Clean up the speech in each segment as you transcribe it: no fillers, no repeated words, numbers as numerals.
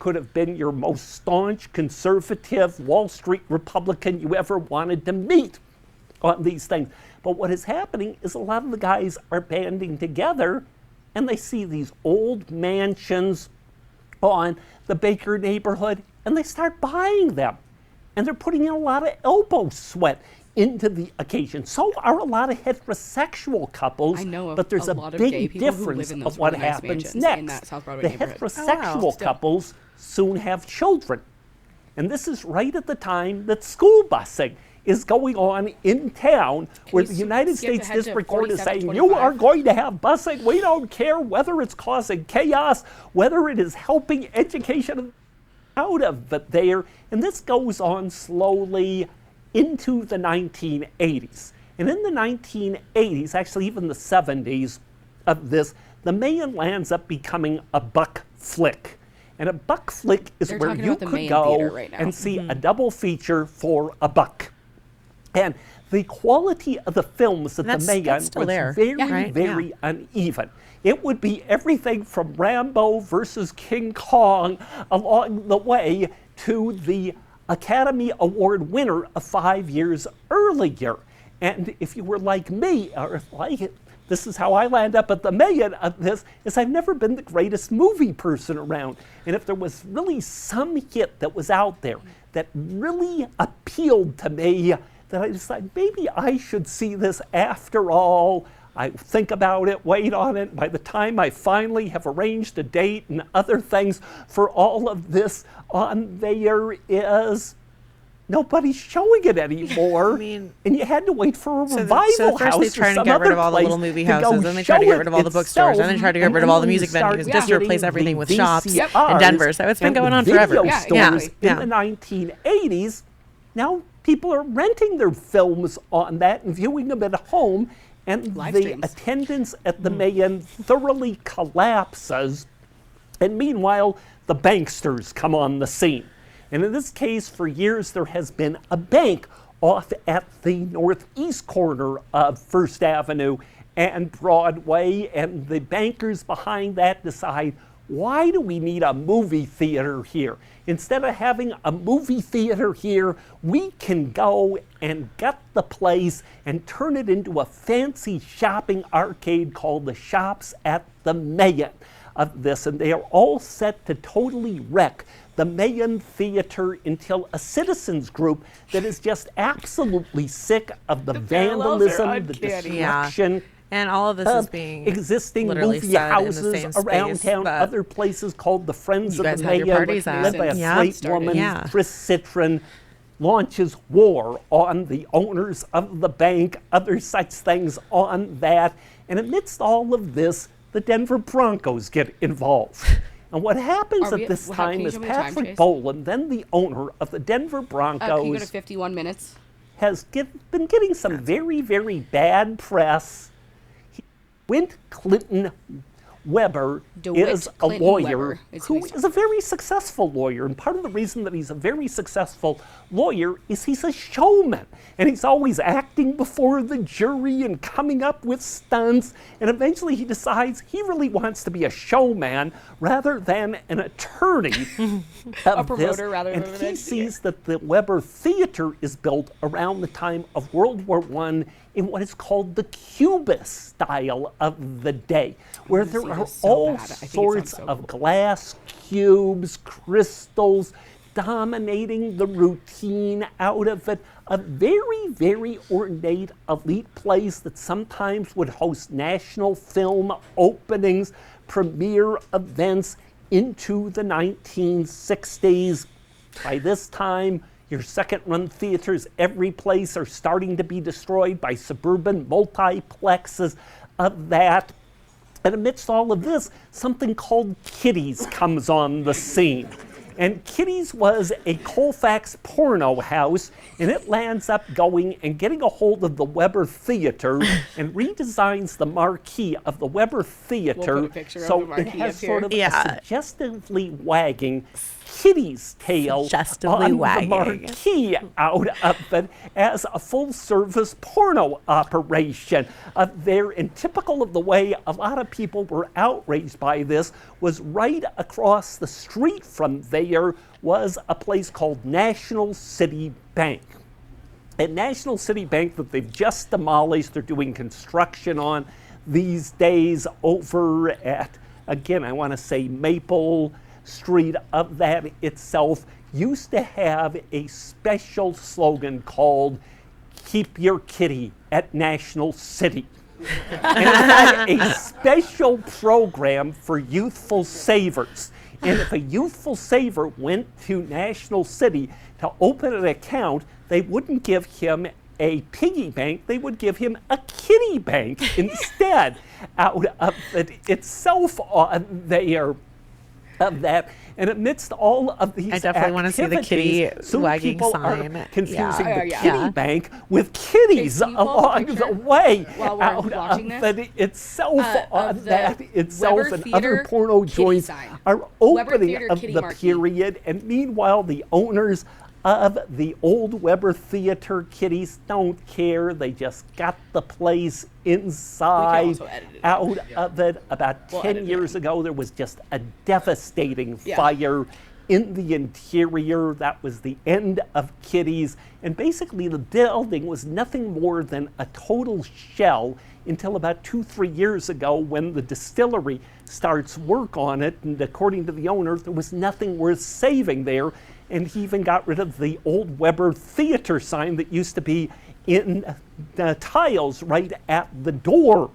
could have been your most staunch conservative Wall Street Republican you ever wanted to meet on these things. But what is happening is a lot of the guys are banding together and they see these old mansions on the Baker neighborhood and they start buying them. And they're putting in a lot of elbow sweat into the occasion. So are a lot of heterosexual couples, but there's a big difference of what happens next. The heterosexual couples soon have children. And this is right at the time that school busing is going on in town, where the United States District Court is saying, you are going to have busing. We don't care whether it's causing chaos, whether it is helping education out of it there. And this goes on slowly into the 1980s. And in the 1980s, actually even the 70s of this, the Mayan lands up becoming a buck flick. And a buck flick is where you could go and see a double feature for a buck. And the quality of the films at the Mayan was very uneven. It would be everything from Rambo versus King Kong along the way to the Academy Award winner of 5 years earlier. And if you were like me, or like it, this is how I land up at the Mayan of this, is I've never been the greatest movie person around. And if there was really some hit that was out there that really appealed to me, that I decided maybe I should see this after all. I think about it, wait on it. By the time I finally have arranged a date and other things for all of this on there is nobody's showing it anymore. And you had to wait for a revival house. First they tried to get rid of all the little movie houses, then they tried to get rid of all the bookstores, then they tried to get rid of all the music venues, just to replace everything with shops in Denver. So it's been going on forever. In the 1980s, now people are renting their films on that and viewing them at home, and the attendance at the Mayan thoroughly collapses. And meanwhile, the banksters come on the scene. And in this case, for years, there has been a bank off at the northeast corner of First Avenue and Broadway, and the bankers behind that decide, why do we need a movie theater here? Instead of having a movie theater here, we can go and get the place and turn it into a fancy shopping arcade called the Shops at the Mayan of this. And they are all set to totally wreck the Mayan Theater until a citizens group that is just absolutely sick of the vandalism, the destruction, and all of this is being existing movie houses around town, other places called the Friends of the Mayan, led by a great woman, Chris Citron, launches war on the owners of the bank, other such things on that. And amidst all of this, the Denver Broncos get involved. And what happens at this time is Patrick Boland, then the owner of the Denver Broncos, can you go to 51 minutes? Has been getting some very, very bad press. Wint Clinton Weber is a lawyer who is a very successful lawyer. And part of the reason that he's a very successful lawyer is he's a showman. And he's always acting before the jury and coming up with stunts. And eventually he decides he really wants to be a showman rather than an attorney. A promoter rather than an engineer. And he sees that the Weber Theater is built around the time of World War I in what is called the Cubist style of the day, where there are all sorts of glass cubes, crystals, dominating the routine out of it. A very, very ornate, elite place that sometimes would host national film openings, premiere events into the 1960s. By this time, your second-run theaters every place are starting to be destroyed by suburban multiplexes of that. And amidst all of this, something called Kitty's comes on the scene. And Kitty's was a Colfax porno house, and it lands up going and getting a hold of the Weber Theater and redesigns the marquee of the Weber Theater so it has sort of a suggestively wagging kitty's tail Suggestively on the wagging. marquee out of it as a full-service porno operation. There, and typical of the way a lot of people were outraged by this, was right across the street from there was a place called National City Bank. At National City Bank that they've just demolished, they're doing construction on these days over at, again, I want to say Maple Street. Of that itself used to have a special slogan called "Keep Your Kitty at National City." And it had a special program for youthful savers. And if a youthful saver went to National City to open an account, they wouldn't give him a piggy bank, they would give him a kitty bank instead out of it itself there of that. And amidst all of these I definitely want to see the kitty wagging sign. Confusing the kitty bank with kitties along the way out of it itself on that itself, and other porno joints are opening of the period. And meanwhile, the owners of the old Weber Theater kitties don't care. They just got the place inside out of it. About 10 years ago, there was just a devastating fire in the interior. That was the end of kitties. And basically, the building was nothing more than a total shell until about 2-3 years ago when the distillery starts work on it. And according to the owner, there was nothing worth saving there. And he even got rid of the old Weber Theater sign that used to be in the tiles right at the door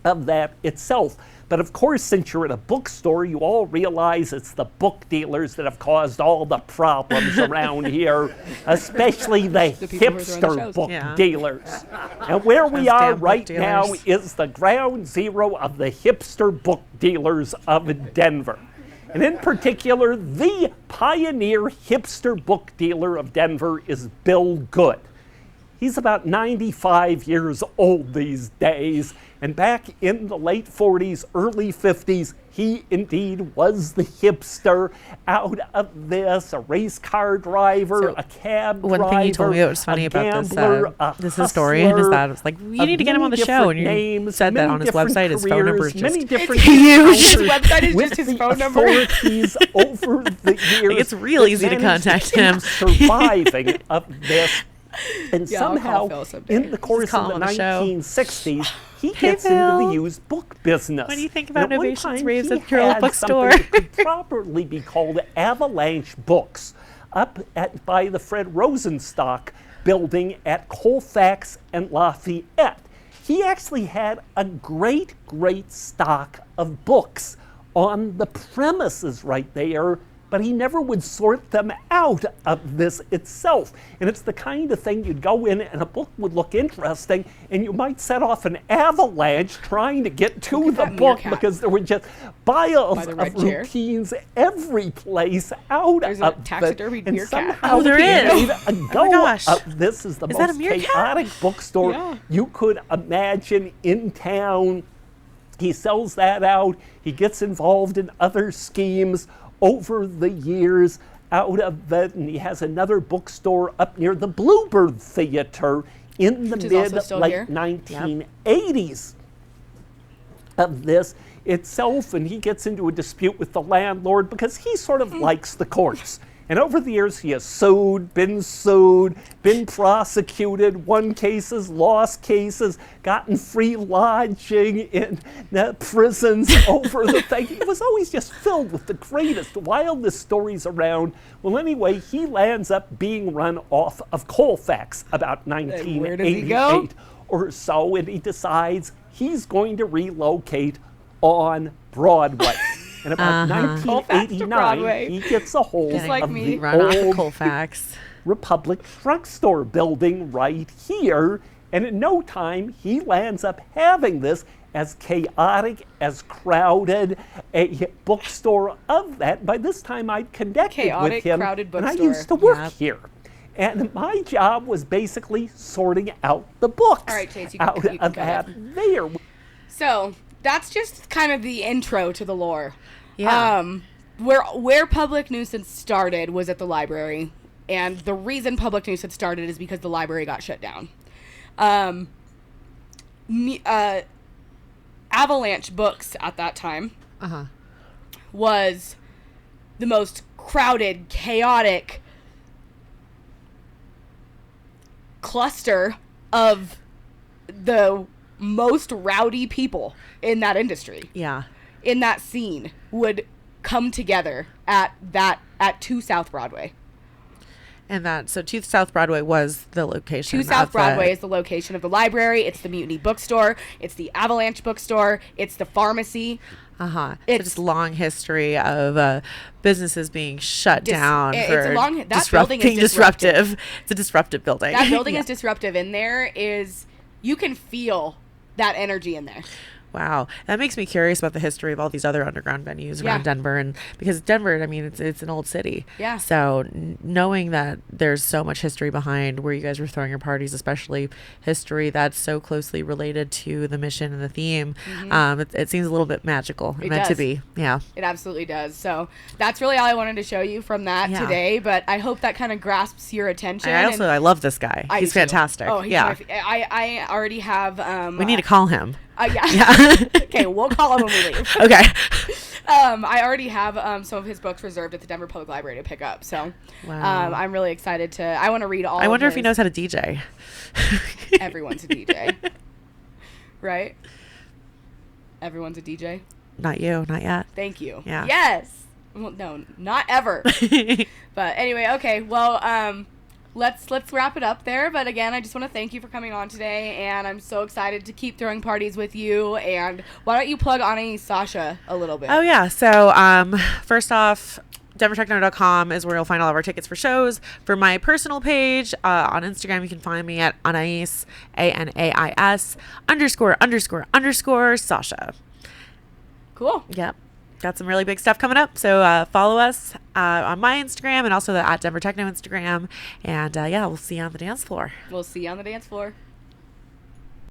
of that itself. But of course, since you're at a bookstore, you all realize it's the book dealers that have caused all the problems around here, especially the hipster book dealers. And where we are right now is the ground zero of the hipster book dealers of Denver. And in particular, the pioneer hipster book dealer of Denver is Bill Good. He's about 95 years old these days, and back in the late 40s, early 50s, he indeed was the hipster out of this, a race car driver, a cab driver, one thing you told me that was funny about this historian is that it was like, you need to get him on the show, and you said that on his website, his phone number is just huge. His website is just his phone number. Over the years, it's real easy to contact him. Surviving of this. And somehow, in the course of the 1960s, he gets into the used book business. What do you think about innovations raised at your old bookstore? That could properly be called Avalanche Books, up by the Fred Rosenstock building at Colfax and Lafayette. He actually had a great stock of books on the premises right there, but he never would sort them out of this itself. And it's the kind of thing you'd go in and a book would look interesting and you might set off an avalanche trying to get to the book because there were just piles of routines every place out of it. Taxidermied and meerkat. somehow there is. A go of this is the most chaotic bookstore you could imagine in town. He sells that out. He gets involved in other schemes over the years out of it, and he has another bookstore up near the Bluebird Theater in the mid-late 1980s of this itself, and he gets into a dispute with the landlord because he sort of likes the courts. And over the years, he has been prosecuted, won cases, lost cases, gotten free lodging in the prisons over the thing. He was always just filled with the greatest, wildest stories around. Well, anyway, he lands up being run off of Colfax about 1988 or so, and he decides he's going to relocate on Broadway. In about 1989, he gets a hold of the old Colfax Republic Drugstore building right here. And in no time, he lands up having this as chaotic, as crowded a bookstore of that. By this time, I'd connected with him, and I used to work here. And my job was basically sorting out the books. All right, Chase, you can of that there. So that's just kind of the intro to the lore. Yeah. where Public Knuisance started was at the library, and the reason Public Knuisance started is because the library got shut down. Avalanche Books at that time was the most crowded, chaotic cluster of the most rowdy people in that industry. Yeah. In that scene would come together at 2 South Broadway. And so 2 South Broadway was the location. 2 South Broadway is the location of the library. It's the Mutiny Bookstore. It's the Avalanche Bookstore. It's the pharmacy. So just long history of businesses being shut down that building is disruptive. It's a disruptive building. That building is disruptive, and you can feel that energy in there. Wow. That makes me curious about the history of all these other underground venues around Denver. And because Denver, I mean, it's an old city. Yeah. So knowing that there's so much history behind where you guys were throwing your parties, especially history that's so closely related to the mission and the theme, it seems a little bit magical. It meant to be. Yeah. It absolutely does. So that's really all I wanted to show you from that today. But I hope that kind of grasps your attention. I love this guy. He's fantastic. Oh, I already have... we need to call him. Yeah. Okay, we'll call him when we leave. Okay. I already have some of his books reserved at the Denver Public Library to pick up. So I'm really excited I want to read all of his. I wonder if he knows how to DJ. Everyone's a DJ. Right? Everyone's a DJ? Not you. Not yet. Thank you. Yeah. Yes. Well, no, not ever. But anyway, okay. Well, let's wrap it up there. But again, I just want to thank you for coming on today, and I'm so excited to keep throwing parties with you. And why don't you plug Anais Sasha a little bit? Oh yeah. So first off, DenverTechno.com is where you'll find all of our tickets for shows. For my personal page on Instagram, you can find me at Anais, ANAIS __ Sasha. Cool. Yep. Got some really big stuff coming up. So follow us on my Instagram and also the at Denver Techno Instagram. And we'll see you on the dance floor. We'll see you on the dance floor.